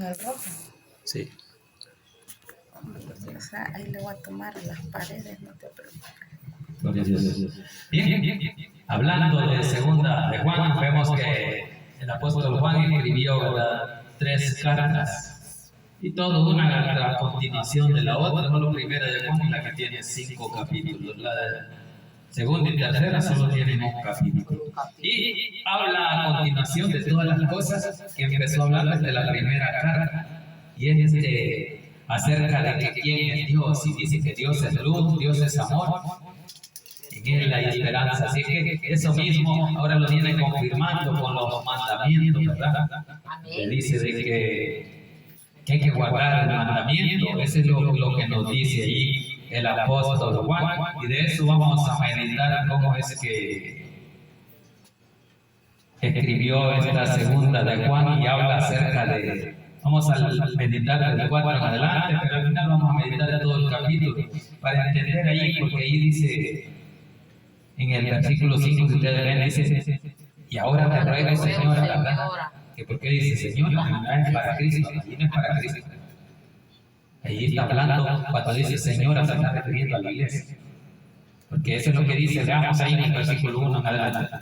el rojo. Sí. O sea, ahí le voy a tomar las paredes, no te preocupes. Bien, hablando de segunda de Juan, vemos que el apóstol Juan escribió, ¿verdad?, 3 cartas y todo una a continuación de la otra. No, la primera de Juan, la que tiene 5 capítulos, la de segunda y tercera solo tienen 1 capítulo, y habla a continuación de todas las cosas que empezó a hablar desde la primera carta, y es acerca de que quién es Dios, y dice que Dios es luz, Dios es amor, en Él hay esperanza. Así que eso mismo ahora lo viene confirmando con los mandamientos, ¿verdad? Le dice de que hay que guardar el mandamiento. Eso es lo que nos dice ahí el apóstol Juan, y de eso vamos a meditar cómo es que escribió esta segunda de Juan, y habla acerca de... Vamos a meditar del 4 en adelante, pero al final vamos a meditar de todo el capítulo para entender ahí, porque ahí dice en el versículo 5, si ustedes ven, dice: y ahora te ruego, Señora, ¿verdad? ¿Que por qué dice Señora? No es para Cristo, no es para Cristo. Ahí está hablando, cuando dice Señora se está refiriendo a la iglesia, porque eso es lo que dice. Veamos ahí en el versículo 1 en adelante.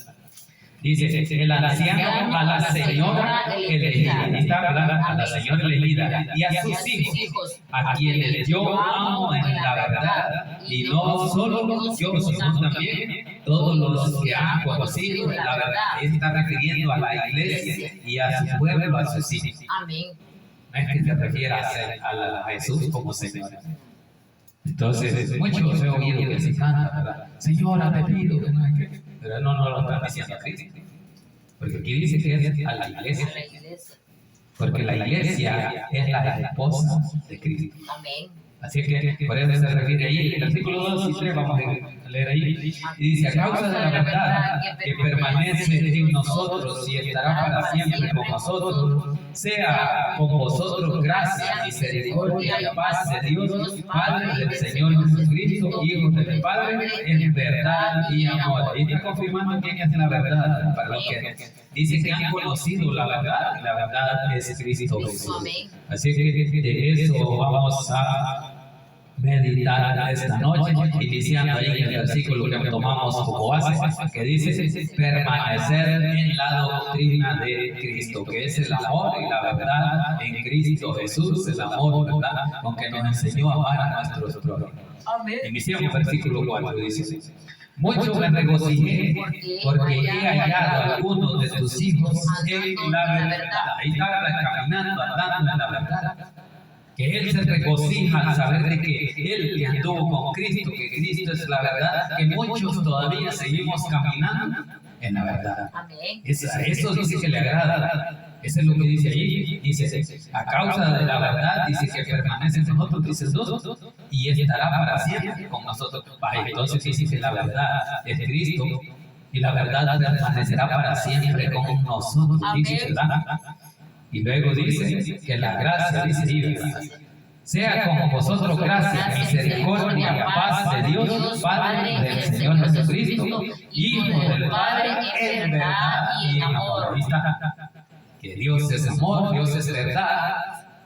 Dice: el anciano a la señora elegida. Ahí está hablando a la señora elegida y a sus hijos, a quienes yo amo en la verdad, y no solo yo, sino también todos los que han conocido la verdad. Ahí está refiriendo a la iglesia y a su pueblo, a sus hijos. Amén. No es que se refiera a Jesús como Señor. Entonces, muchos he oído que se canta, ¿verdad? Señora, te pido, pero no lo están diciendo a Cristo. Porque aquí dice que es a la iglesia. Porque la iglesia es la esposa de Cristo. Amén. Así que por eso se refiere ahí, el versículo 2 y 3, vamos a leer ahí. Y dice: a causa de la verdad que permanece en nosotros y estará para siempre con nosotros, sea con vosotros gracia, misericordia y paz de Dios, Padre del Señor Jesucristo, Hijo del Padre, en verdad y amor. Ahí está confirmando quién es la verdad, para los que dicen que han conocido la verdad, y la verdad es Cristo Jesús. Así que de eso vamos a meditar esta noche, iniciando ahí en el versículo que tomamos como base, que dice: permanecer en la doctrina de Cristo, que es el amor y la verdad en Cristo Jesús, el amor, ¿verdad?, con que nos enseñó a amar a nuestros prójimos. Iniciamos versículo 4, dice: mucho me regocijé porque he hallado a algunos de tus hijos en la verdad. Ahí está caminando, andando en la verdad. Que él se regocija al saber de que él que anduvo con Cristo, que Cristo es la verdad, que muchos todavía seguimos caminando en la verdad. Amén. Eso dice que le agrada. Eso es lo que dice ahí. Dice: a causa de la verdad, dice que permanece en nosotros, dice 2, y estará para siempre con nosotros. Entonces dice que la verdad es Cristo, y la verdad permanecerá para siempre con nosotros, dice, ¿verdad? Y luego dice que la gracia, dice, sea con vosotros gracia, misericordia, paz de Dios, Padre del Señor Jesucristo, Hijo del Padre, en verdad y en amor. Ahí está. Que Dios es amor, Dios es verdad,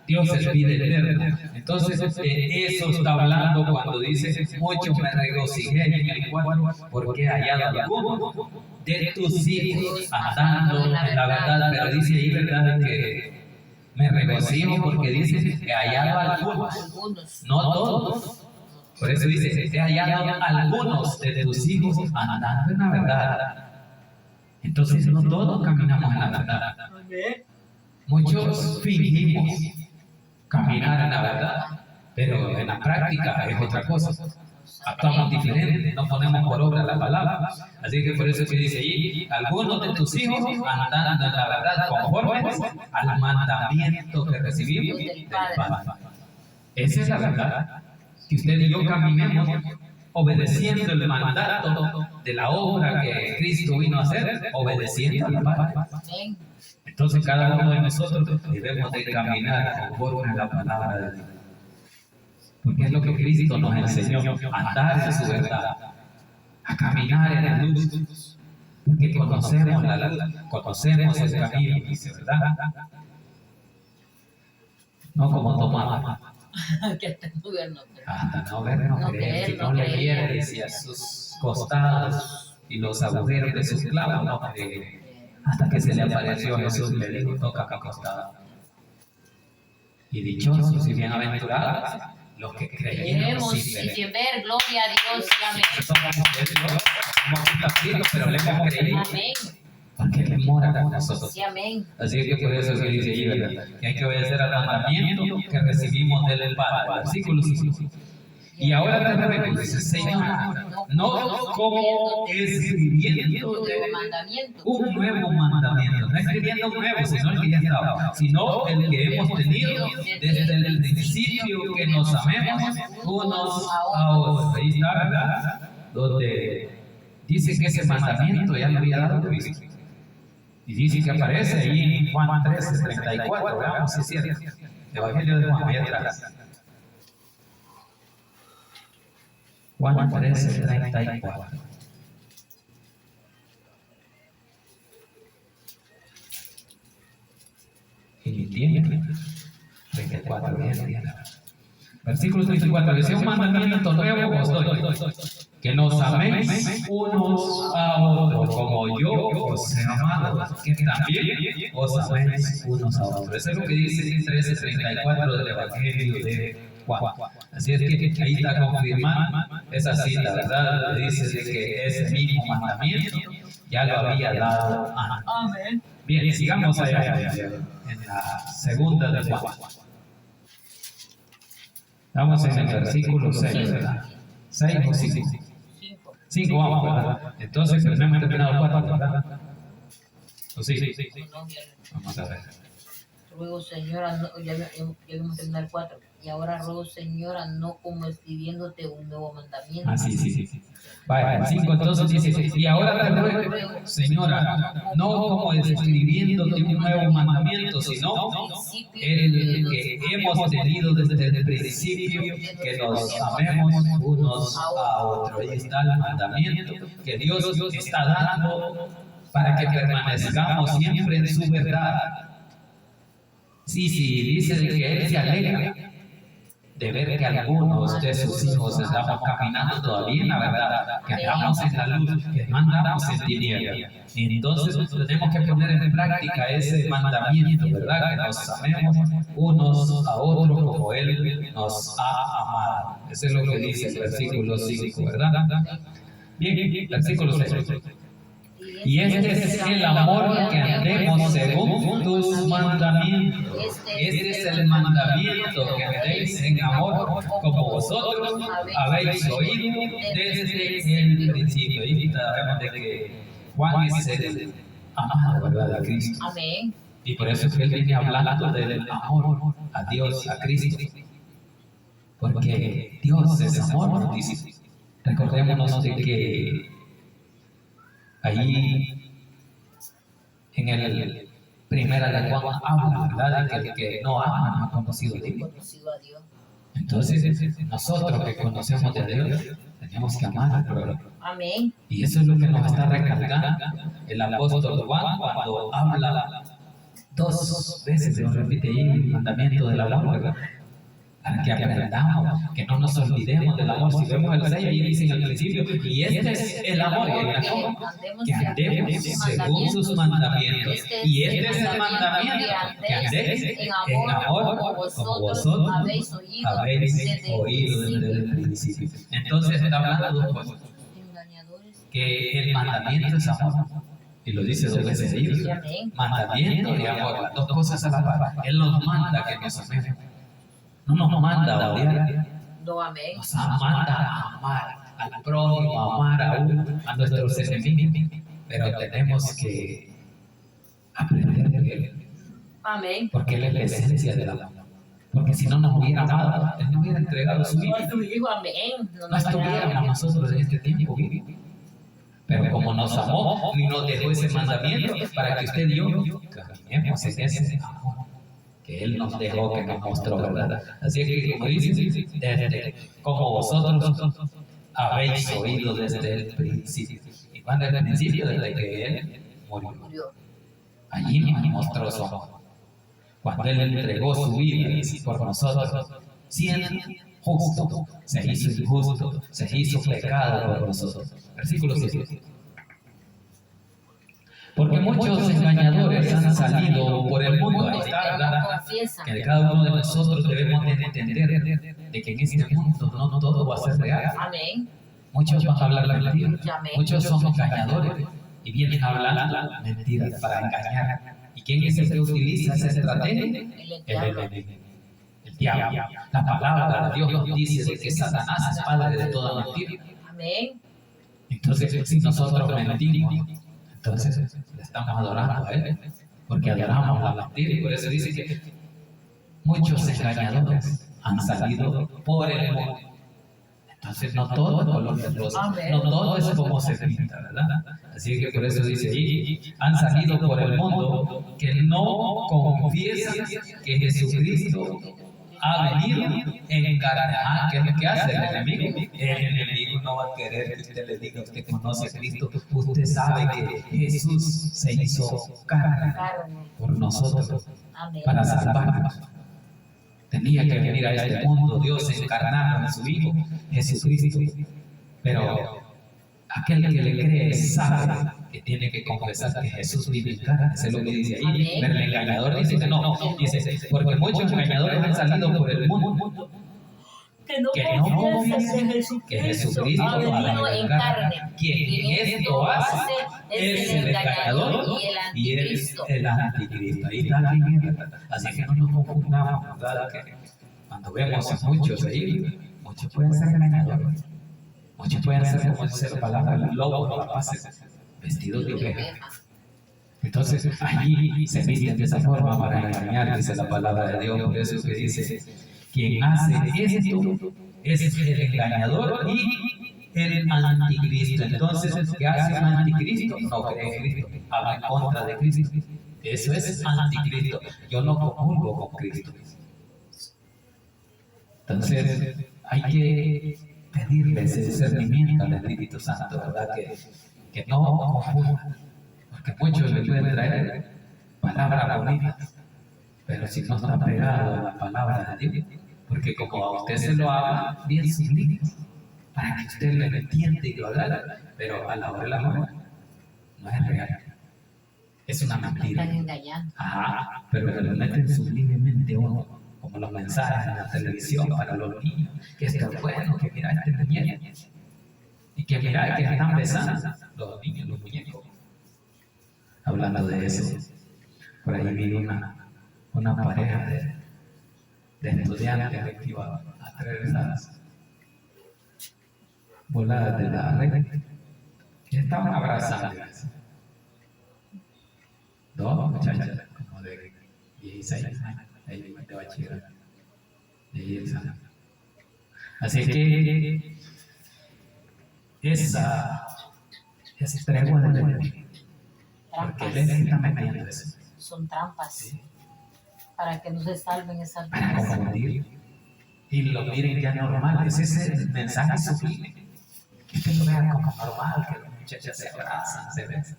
Dios es vida eterna. Entonces, eso está hablando cuando dice: mucho me regocijé en el 4 porque he hallado algunos de tus hijos andando en la verdad. Pero dice ahí, ¿verdad?, que me regocijo porque dice que he hallado algunos, no todos. Por eso dice: he hallado algunos de tus hijos andando en la verdad. Entonces, no todos caminamos en la verdad. Muchos fingimos caminar en la verdad, pero en la práctica es otra cosa. Actuamos diferente, no ponemos por obra la palabra. Así que por eso que dice ahí: algunos de tus hijos andando en la verdad, conformes al mandamiento que recibimos del Padre. Esa es la verdad. Que usted y yo caminemos obedeciendo el mandato de la obra que Cristo vino a hacer, obedeciendo al Padre. Entonces cada uno de nosotros debemos de caminar conforme a la palabra de Dios, porque es lo que Cristo nos enseñó: a andar en su verdad, a caminar en la luz, porque conocemos la luz, conocemos el camino, dice, ¿verdad? no como tomar. Que hasta no ver, no ver. Hasta no ver, no No creer, creer, que no no le creer. viera, decía, sus costados y los agujeros de sus clavos, no creer. Hasta que se le apareció Jesús y le dijo, toca mi costado. Y dichosos y bienaventurados los que creyeron Creemos y sin ver. sin ver, gloria a Dios, y amén. Somos Cristo, pero le hemos creído Amén. porque Él mora con nosotros. Sí, amén. Así que por eso se dice ahí, ¿verdad? Que hay que obedecer al mandamiento que recibimos del Padre. Versículo 5. Y ahora te ruego, dice Señor, no como escribiendo un nuevo mandamiento, no escribiendo un nuevo, sino el que ya estaba, sino el que hemos tenido desde el principio, que nos amemos unos a otros. Ahí está, ¿verdad? Donde dice que ese mandamiento ya lo había dado Cristo. Y dice que aparece ahí en Juan 13:34, veamos si es cierto. Evangelio de Juan, ahí atrás. Juan 13:34. Y entiende, 34, bien. Versículo 34, dice: un mandamiento nuevo os doy, que nos améis unos a otros, como yo os he amado, que también os améis unos a otros. Eso es lo que dice el 13:34 del Evangelio de Juan. Así es que ahí está confirmando esa cita, ¿verdad? Le dice de que ese mismo mandamiento ya lo había dado antes. Amén. Bien, sigamos allá en la segunda de Juan. Estamos en el versículo 6, ¿verdad? 6 o 5. 5, vamos, ¿verdad? Entonces, no hemos terminado 4, ¿verdad? ¿O sí? Vamos a ver. Ruego, Señora, no, ya hemos terminado el 4. Y ahora ruego, Señora, no como escribiéndote un nuevo mandamiento. Ah, sí. Vaya, el 5 entonces dice: y ahora te ruego, Señora, no como escribiéndote un nuevo mandamiento, sino el que hemos tenido desde el principio, que nos amemos unos a otros. Ahí está el mandamiento que Dios está dando para que permanezcamos siempre en su verdad. Sí, dice que Él se alegra de ver que algunos de sus hijos estamos caminando todavía en la verdad, que andamos en la luz, que no andamos en tinieblas. Y entonces tenemos que poner en práctica ese mandamiento, ¿verdad? Que nos amemos unos a otros como Él nos ha amado. Eso es lo que dice el versículo 5, ¿verdad? Bien, versículo 6. Y este es el amor que andemos según tus mandamientos. Este es el mandamiento, que andéis en amor, como vosotros habéis oído desde el principio. Y sabemos de que Juan es el amado, ¿verdad?, de Cristo. Amén. Y por eso es que él viene hablando del amor a Dios, a Cristo. Porque Dios es amor, nos dice. Recordémonos de que ahí en el primera de Juan habla, ¿verdad?, de que el que no ama no ha conocido a Dios. Entonces, nosotros que conocemos de Dios, tenemos que amar al prójimo. Amén. Y eso es lo que nos está recalcando el apóstol Juan cuando habla 2 veces, lo repite ahí, el mandamiento del amor, ¿verdad? Para que aprendamos, que no nos olvidemos del amor. Si vemos el 6, ahí dice al principio: y este es el amor, que andemos según sus mandamientos. Y este es el mandamiento, que andéis en amor como vosotros habéis oído desde el principio. Entonces está hablando de 2 cosas: que el mandamiento es amor, y lo dice 2 veces ahí, mandamiento y amor, las 2 cosas a la par. Él nos manda que nos amemos. No nos manda a odiar, No, amén. nos manda a amar al prójimo, a amar a nuestros enemigos, pero tenemos que aprender de Él, Amén. porque Él es la esencia del amor. Porque si no nos hubiera amado, Él no hubiera entregado su vida. Amén. No estuviéramos nosotros en este tiempo vivos. Pero como nos amó y nos dejó ese mandamiento para que usted y yo caminemos en ese amor que Él nos dejó, que nos mostró, ¿verdad? Así es que, como dice, desde como vosotros habéis oído desde el principio. ¿Y cuándo es el principio? Desde que Él murió. Allí nos mostró su amor. cuando Él entregó su vida por nosotros, siendo justo, se hizo injusto, se hizo pecado por nosotros. Versículo 7. Porque muchos engañadores han salido por el mundo. Ahí está, ¿verdad? Que cada uno de nosotros debemos de entender de que en este mundo no todo va a ser real. Amén. Muchos van a hablar mentiras. Amén. Muchos son engañadores y vienen hablando mentiras para engañar. ¿Y quién es el que utiliza esa estrategia? El enemigo. El diablo. La palabra de Dios nos dice de que Satanás es padre de toda mentira. Amén. Entonces, si nosotros mentimos, entonces le estamos adorando a Él, porque adoramos la mentira. Y por eso dice que muchos engañadores han salido por el mundo. Entonces, no todo es color de rosa, no todo es como se pinta, ¿verdad? Así que por eso dice ahí, han salido por el mundo que no confiesan que Jesucristo ha venido en carne. ¿Qué es lo que hace el enemigo? El enemigo no va a querer que usted le diga, usted conoce a Cristo, usted sabe que Jesús se hizo carne por nosotros, para salvarnos. Tenía que venir a este mundo Dios encarnado en su Hijo, Jesucristo. Pero aquel que le cree sabe que tiene que confesar que Jesús vive en carne. Eso es lo que dice ahí. Pero el engañador dice que no. Dice, porque muchos engañadores han salido por el mundo que no confiesan que Jesucristo ha venido en carne. Quien esto hace es el engañador y el anticristo. Ahí está. Así que no nos confundamos, ¿verdad? Que cuando vemos a muchos ahí, muchos pueden ser engañadores, muchos pueden ser, como dice la palabra, lobos rapaces, vestidos de oveja. Entonces allí se visten de esa forma para engañar, dice la palabra de Dios. Por eso que dice, quien hace esto es el engañador y el anticristo. Entonces, ¿qué hace un anticristo? No cree en Cristo, habla en contra de Cristo. Eso es anticristo. Yo no comulgo con Cristo. Entonces, hay que pedirle ese discernimiento al Espíritu Santo, ¿verdad? Que no confunda, porque muchos le pueden traer palabras bonitas, pero si no está pegado a la palabra de Dios, porque como a usted se lo habla bien sublime, para que usted le entienda y lo haga, pero a la hora de la hora no es real, es una mentira. Están engañando. Ajá, pero que lo meten sublimemente uno, como los mensajes en la televisión para los niños, que esto es bueno, que mira este muñeco, y que mira que están besando los niños, los muñecos. Hablando de eso, por ahí vi una pareja de estudiantes que iban a traer esas voladas de la red y estaban abrazando dos muchachas como de 16 años de bachillerato, de 10 años. Así que esa tregua de ley, porque él está metiendo eso. Son trampas. ¿Sí? Para que no se salven esas Para vidas. confundir y lo miren ya normal. Ese es el mensaje sublime, que usted lo vea como normal, que las muchachas se abrazan, se besan.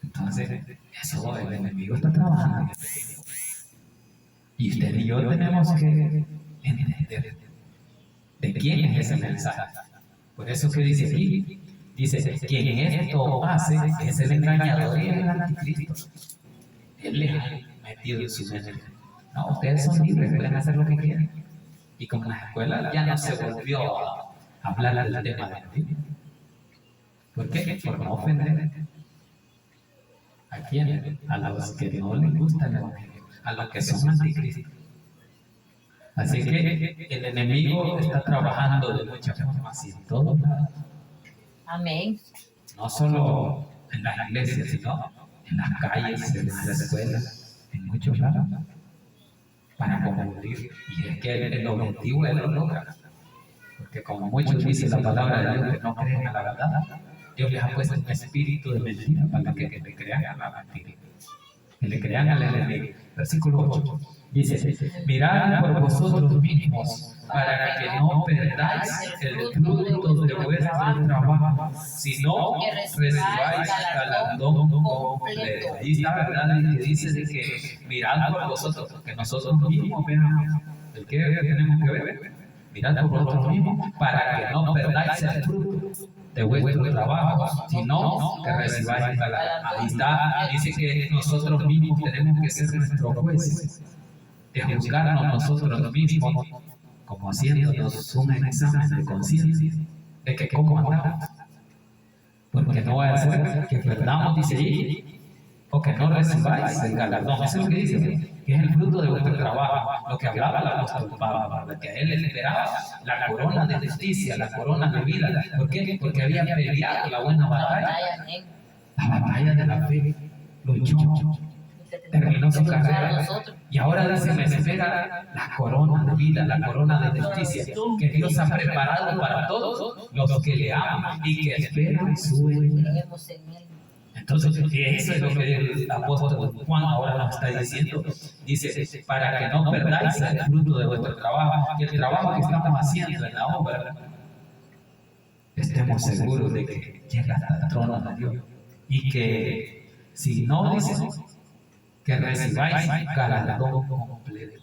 Entonces, eso el enemigo está trabajando en este tiempo. Y usted y yo tenemos que entender de quién es ese mensaje. Por eso que dice aquí, dice, quien esto hace es el engañador y el anticristo. Él les ha metido en su mente. No, ustedes son libres, pueden hacer lo que quieran. Y como en la escuela ya no se volvió a hablar del tema de Dios. ¿Por qué? Por no ofender. ¿A quién? A los que no les gusta el evangelio, a los que son anticristos. Así que el enemigo está trabajando de muchas formas y en todos lados. Amén. No solo en las iglesias, sino en las calles, en las escuelas, en muchos lados, para confundir. Y es que el objetivo es lo logra. Porque como muchos dicen la palabra de Dios que no creen a la verdad, Dios les ha puesto un espíritu de mentira para que le crean a la mentira, que le crean al enemigo. Versículo 8 dice, mirad por vosotros mismos para que no perdáis el fruto de vuestro trabajo, sino recibáis galardón completo. Ahí está, ¿verdad? Y que dice de que mirad por vosotros, que nosotros mismos veamos. ¿El qué tenemos que ver? Mirad por vosotros mismos, para que no perdáis el fruto de vuestro trabajo, sino que recibáis galardón. Ahí está, dice que nosotros mismos tenemos que ser nuestros jueces, de juzgarnos nosotros mismos, como haciéndonos un examen de conciencia de que cómo andamos, porque no va a ser que perdamos, dice ahí, o que no recibáis el galardón. Eso es lo que dice, que es el fruto de vuestro trabajo, lo que hablaba el apóstol Pablo, que a él le esperaba la corona de justicia, la corona de vida. ¿Por qué? Porque había peleado la buena batalla, la batalla de la fe, luchó, terminó su carrera, y ahora dice, me espera la corona de vida, la corona de justicia, que Dios ha preparado para todos los que le aman y que esperan su venida. Entonces, eso es lo que el apóstol Juan ahora nos está diciendo. Dice, para que no perdáis el fruto de vuestro trabajo, que el trabajo que estamos haciendo en la obra, estemos seguros de que llega hasta el trono de Dios. Y que, si no, dice, que recibáis galardón completo.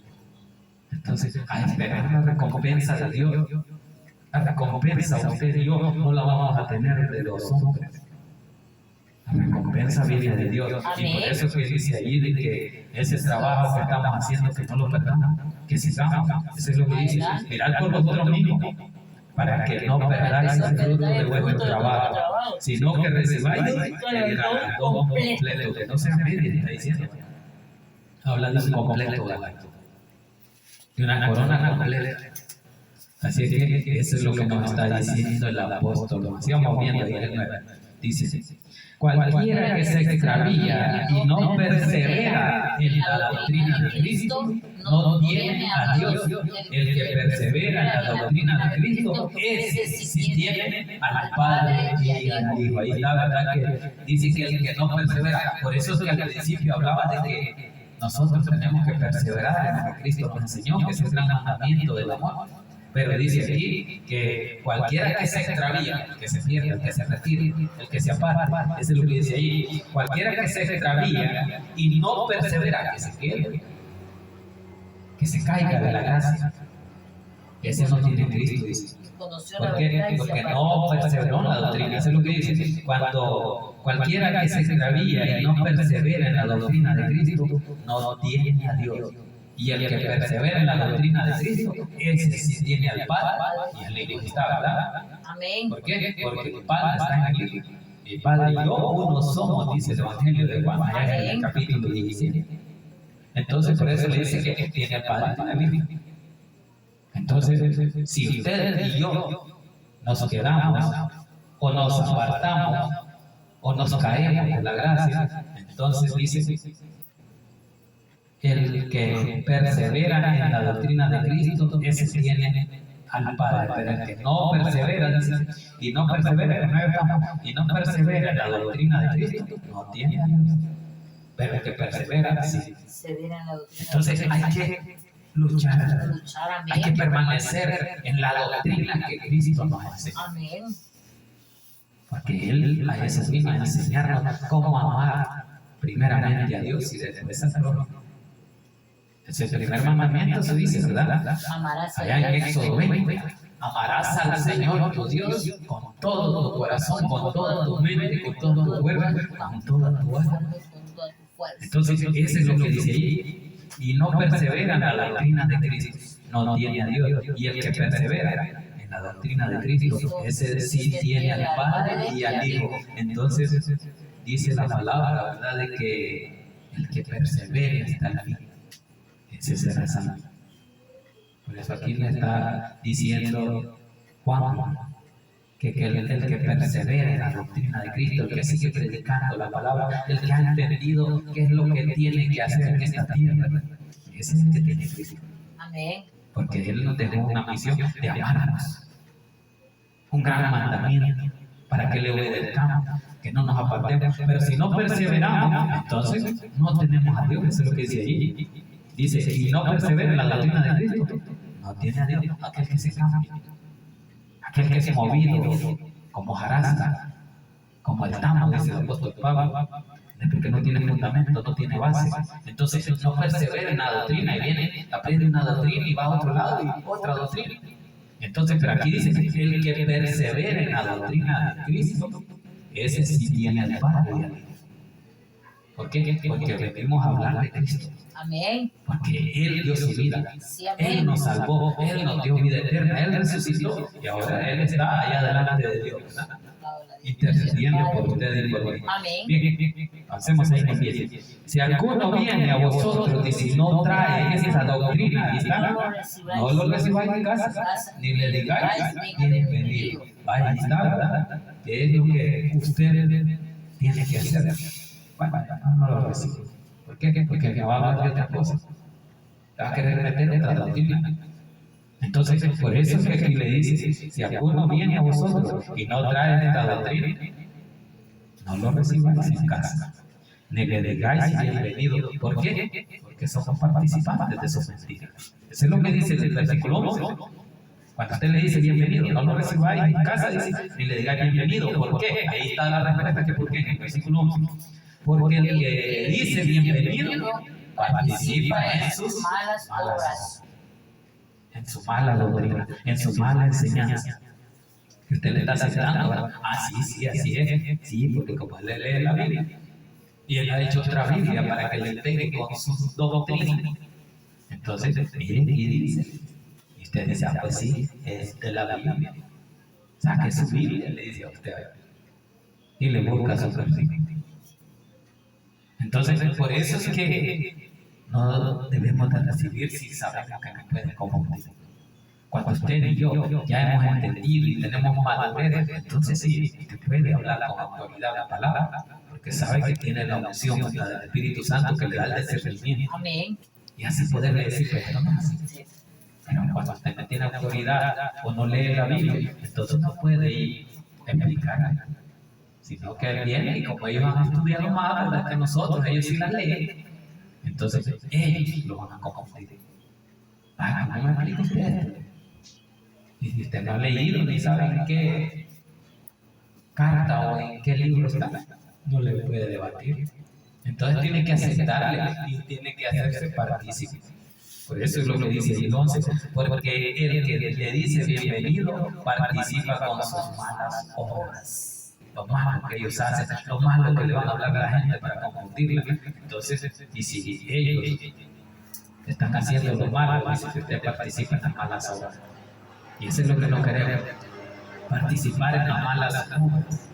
Entonces, a esperar la recompensa de Dios. La recompensa, usted y yo, no la vamos a tener de los hombres. La recompensa viene de Dios. Y por eso que dice ahí de que ese trabajo que estamos haciendo, que no lo perdamos, que sigamos. Eso es lo que dice. Mirad por vosotros mismos, para que no perdáis el fruto de vuestro trabajo, sino que recibáis el galardón completo, que no sea medio, está diciendo. Habla de un completo galardón, de una corona completa. Así que eso es lo que nos está diciendo el apóstol. Sigamos viendo ahí el 9. Dice, cualquiera que se extravía y no persevera en la doctrina de Cristo, no tiene a Dios. El que persevera en la doctrina de Cristo, ese sí tiene al Padre y al Hijo. Ahí está, ¿verdad? Que dice que el que no persevera, por eso es que al principio hablaba de que nosotros tenemos que perseverar en lo que Cristo nos enseñó, que es el gran mandamiento del amor. Pero dice aquí que cualquiera que se extravía, el que se pierda, el que se retire, el que se aparta, eso es lo que dice ahí. Cualquiera que se extravía y no persevera, que se quede, que se caiga de la gracia, ese no tiene Cristo, dice. ¿Por qué? Porque no perseveró en la doctrina. Eso es lo que dice. Cuando cualquiera que se extravía y no persevera en la doctrina de Cristo, no tiene a Dios. Y el que persevera en la doctrina de Cristo, ese sí tiene al Padre y al Hijo. Está, ¿verdad? Amén. ¿Por qué? Porque el Padre está en el Hijo. El Padre y yo uno somos, dice el Evangelio de Juan, allá en el capítulo 17. Entonces, por eso le dice que tiene al Padre y tiene al Hijo. Entonces, si usted y yo nos quedamos, o nos apartamos, o nos caemos de la gracia, entonces dice, el que persevera en la doctrina de Cristo, ese tiene al Padre. Pero el que no persevera, dice, y no persevera en la doctrina de Cristo, no tiene a Dios. Pero el que persevera, sí. Entonces hay que luchar, hay que permanecer en la doctrina que Cristo nos enseña. Porque Él a Jesús vino a enseñarnos cómo amar primeramente a Dios y después a Dios. Es el primer mandamiento, se dice, ¿verdad? Allá en Éxodo 20, amarás al Señor tu Dios con todo tu corazón, con toda tu mente, con todo tu cuerpo, con toda tu alma. Entonces, eso es lo que dice ahí. Y no persevera en la doctrina de Cristo, no tiene a Dios. Y el que persevera en la doctrina de Cristo, ese sí tiene al Padre y al Hijo. Entonces, dice la palabra, ¿verdad?, de que el que persevere hasta el fin, ese será salvo. Por eso aquí le está diciendo Juan que el que persevera en la doctrina de Cristo, el que sigue predicando la palabra, el que ha entendido qué es lo que tiene que hacer en esta tierra, ese es el que tiene Cristo. Amén. Porque Él nos dejó una misión de amarnos, un gran mandamiento para que le obedezcamos, que no nos apartemos. Pero si no perseveramos, entonces no tenemos a Dios. Eso es lo que dice ahí. Dice, si no persevera en la doctrina de Cristo, no tiene a Dios, aquel que se cambia, aquel que es movido como jarasta, como el tamo, dice el apóstol Pablo, es porque no tiene fundamento, no tiene base. Entonces no persevera en la doctrina y viene, aprende una doctrina y va a otro lado y otra doctrina. Entonces, pero aquí dice que el que persevera en la doctrina de Cristo, ese sí tiene al Padre. ¿Por qué? Porque venimos a hablar de Cristo. Amén. Porque Él dio su vida, Sí, amén. Él nos salvó, Él nos dio vida eterna, Él resucitó y ahora Él está allá delante de Dios, ¿verdad? Intercediendo por ustedes y por mí. Amén. Bien, avancemos ahí en 10. Si alguno viene a vosotros y si no trae esta doctrina, ahí está, no lo recibáis en casa, ni le digáis bienvenido. Ahí está, ¿verdad? Que es lo que usted tiene que hacer. Bueno, no lo recibe. ¿Por qué? Porque me va a hablar de otra cosa. Va a querer meter otra doctrina. Entonces, por eso es que aquí le dice, si alguno viene a vosotros y no trae esta doctrina, no lo recibáis en casa, ni le digáis bienvenido. ¿Por qué? Porque somos participantes de sus mentiras. Eso es lo que dice el versículo 11. Cuando usted le dice bienvenido, no lo recibáis en casa, dice, ni le digáis bienvenido. ¿Por qué? Ahí está la respuesta que por qué en el versículo 11. Porque el que dice bienvenido participa en sus malas obras, en su mala doctrina, en su mala enseñanza. Que usted le está aceptando, ¿verdad? Sí, así es. Sí, porque como él lee la Biblia, y él ha hecho otra Biblia para que le pegue con sus doctrinas. Entonces, mire, y dice, y usted dice, pues sí, es de la Biblia. Saque su Biblia, le dice a usted, y le busca su versículo. Entonces, por eso es que no debemos de recibir si sabemos que nos pueden confundir. Cuando usted y yo ya hemos entendido y tenemos madurez, entonces sí, usted puede hablar con autoridad la palabra, porque sabe que tiene la unción del Espíritu Santo que le da el discernimiento. Amén. Y así poderle decir, pero esto no es así. Pero cuando usted no tiene autoridad o no lee la Biblia, entonces no puede ir a explicar, sino que viene y como ellos han estudiado más, ¿verdad? Que nosotros, ellos sí las leen, entonces ellos lo van a confundir. ¿Cómo me explica usted? Y si usted no ha leído ni sabe en qué carta o en qué libro está, no le puede debatir. Entonces tiene que aceptarle y tiene que hacerse partícipe. Por eso es lo que dice el 11, porque el que le dice bienvenido participa con sus malas obras. Lo malo que ellos hacen, lo malo que le van a hablar a la gente para confundirla. Entonces, y si ellos están haciendo lo malo, dice que usted participa en las malas obras. Y eso es lo que no queremos, participar en las malas obras.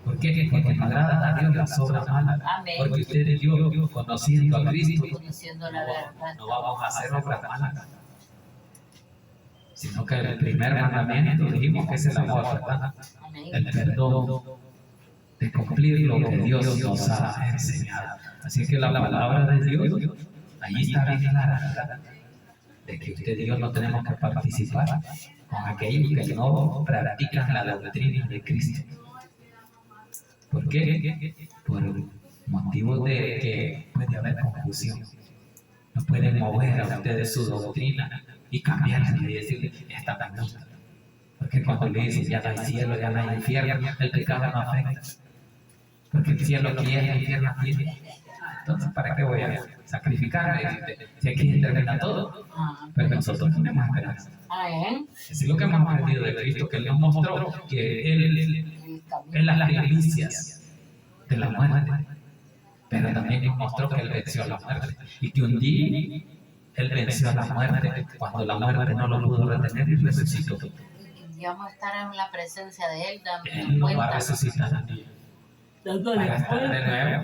¿Por qué? Porque no agradan a Dios las obras malas. Amén. Porque usted y yo, conociendo a Cristo, Conociendo la verdad, no vamos a hacer obras malas. Sino que el primer mandamiento dijimos que es el amor, ¿verdad? El perdón, de cumplir lo que Dios nos ha enseñado. Así que la palabra de Dios, ahí está bien clara, ¿verdad? De que usted y yo no tenemos que participar con aquellos que no practican la doctrina de Cristo. ¿Por qué? Por motivos de que puede haber confusión. No pueden mover a ustedes su doctrina y cambiarla y decirle, esta me gusta. Porque cuando le dicen, ya no hay cielo, ya no hay infierno, el pecado no afecta. Porque el cielo quiere, el infierno quiere. Entonces, ¿para qué voy a sacrificarme? Si aquí termina todo. Pero nosotros tenemos esperanza. Eso es lo que hemos aprendido de Cristo, que Él nos mostró que Él en las delicias de la muerte, pero también nos mostró que Él venció a la muerte y que un día Él venció a la muerte cuando la muerte no lo pudo retener y resucitó. Y vamos a estar en la presencia de Él, Él nos va a resucitar un día para estar de nuevo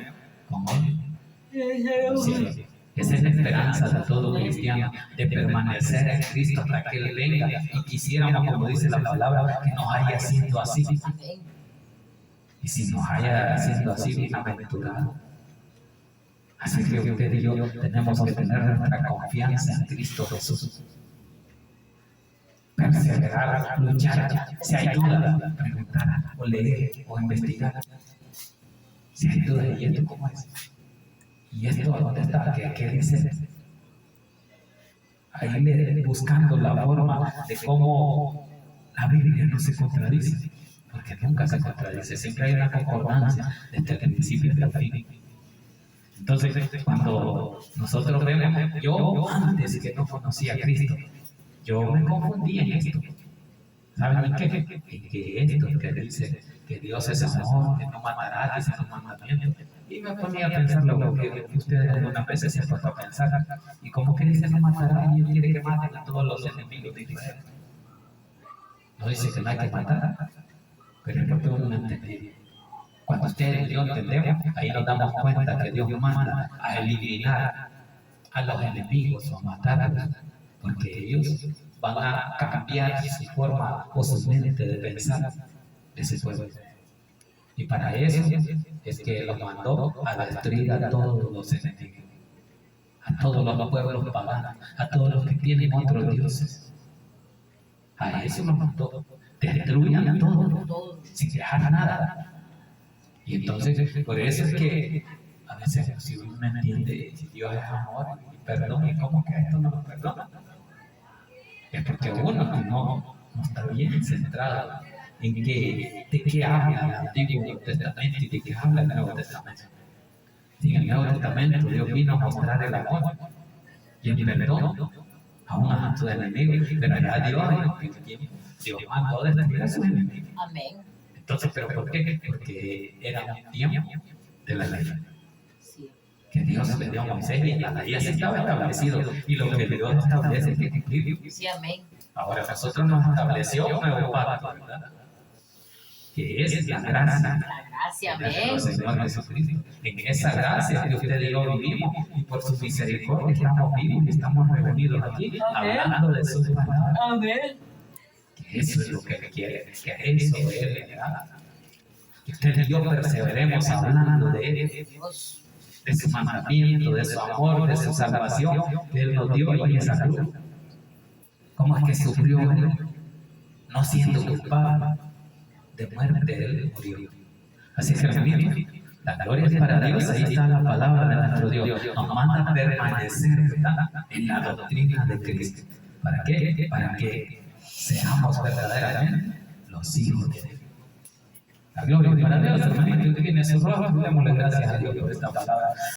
con Él. Sí. Esa es la esperanza de todo cristiano, de permanecer en Cristo hasta que Él venga y quisiéramos, como dice la palabra, que nos haya siendo así. Y si nos haya siendo así, bienaventurado. Así que usted y yo tenemos que tener nuestra confianza en Cristo Jesús. Perseverar, luchar, si hay duda, preguntar, o leer, o investigar. Si hay duda, ¿y esto cómo es? ¿Y esto dónde está? ¿Qué dice? ahí buscando la forma de cómo la Biblia no se contradice, porque nunca se contradice, siempre hay una concordancia desde el principio hasta el fin. Entonces, cuando nosotros vemos, yo antes que no conocía a Cristo, yo me confundía en esto. ¿Saben en qué? En que esto que dice que Dios es amor, que no matará, que es un mandamiento. Y me ponía a pensar lo que ustedes algunas veces se han puesto a pensar. Y como que dice no matará, y Él quiere que maten a todos los enemigos de Israel. No dice que no hay que matar, pero es porque uno no entendió. Cuando ustedes y yo entendemos, ahí nos damos cuenta que Dios manda a eliminar a los enemigos o a matarlos, porque ellos van a cambiar su forma o su mente de pensar de ese pueblo. Y para eso es que los mandó a destruir a todos los enemigos, a todos los pueblos paganos, a todos los que tienen otros dioses. A eso los mandó. Destruyan todo, sin dejar nada. Y entonces, por eso es que a veces, si uno no entiende, si Dios es amor y perdón, ¿y cómo que esto no lo perdona? Es porque uno no está bien centrado en de qué habla el Antiguo Testamento y de qué habla el Nuevo Testamento. En el Nuevo Testamento Dios vino a mostrar el amor y el perdón aún a sus enemigos, pero allá Dios mandó a destruir a sus enemigos. Amén. Entonces, ¿pero por qué? Porque era un tiempo de la ley. Sí. Que Dios le dio a Moisés y la ley así estaba establecido. Y lo que Dios establece es que cumplir. Sí, amén. Ahora nosotros nos estableció un nuevo pacto, ¿verdad? Que es la gracia. La gracia, De nuestro amén. Señor Jesucristo. En esa gracia que usted y yo vivimos, y por su misericordia estamos vivos y estamos reunidos aquí, hablando de su palabra. Amén. Que eso es lo que Él quiere, que eso Él le da. Que usted y yo perseveremos hablando de Él, Dios. de su mandamiento, de su amor, de su salvación que Él nos dio en esa cruz. ¿Cómo es que sufrió Él? No siendo culpable de muerte, Él murió. Así que, hermanos, la gloria es para Dios. Ahí está la palabra de nuestro Dios. Nos manda a permanecer, ¿verdad?, en la doctrina de Cristo. ¿Para qué? Para que seamos verdaderamente los hijos de Dios. La gloria es para Dios, hermanito. Usted tiene su rostro, démosle gracias a Dios por esta palabra.